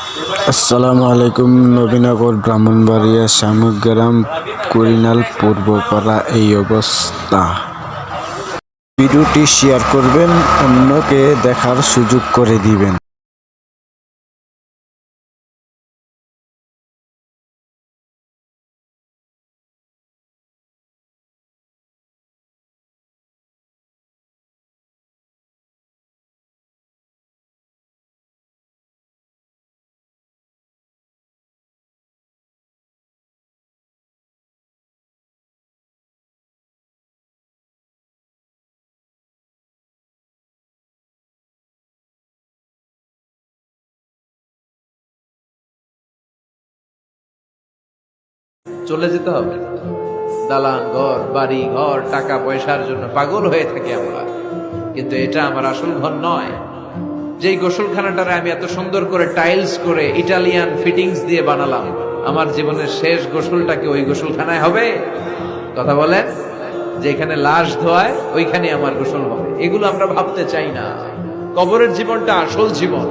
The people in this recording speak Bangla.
আসসালামু আলাইকুম। নবীনগর, ব্রাহ্মণবাড়িয়া, শামুকগ্রাম, কুড়িনাল, পূর্বপাড়া এই অবস্থা। ভিডিওটি শেয়ার করবেন, অন্যকে দেখার সুযোগ করে দিবেন। চলে যেতে হবে। দালান ঘর, বাড়ি ঘর, টাকা পয়সার জন্য পাগল হয়ে থাকি আমরা, কিন্তু এটা আমার আসল ঘর নয়। যেই গোসলখানাটারে আমি এত সুন্দর করে টাইলস করে ইটালিয়ান ফিটিংস দিয়ে বানালাম, আমার জীবনের শেষ গোসলটাকে ওই গোসলখানায় হবে? কথা বলেন। যেখানে লাশ ধোয়ায় ওইখানে আমার গোসল হবে, এগুলো আমরা ভাবতে চাই না। কবরের জীবনটা আসল জীবন।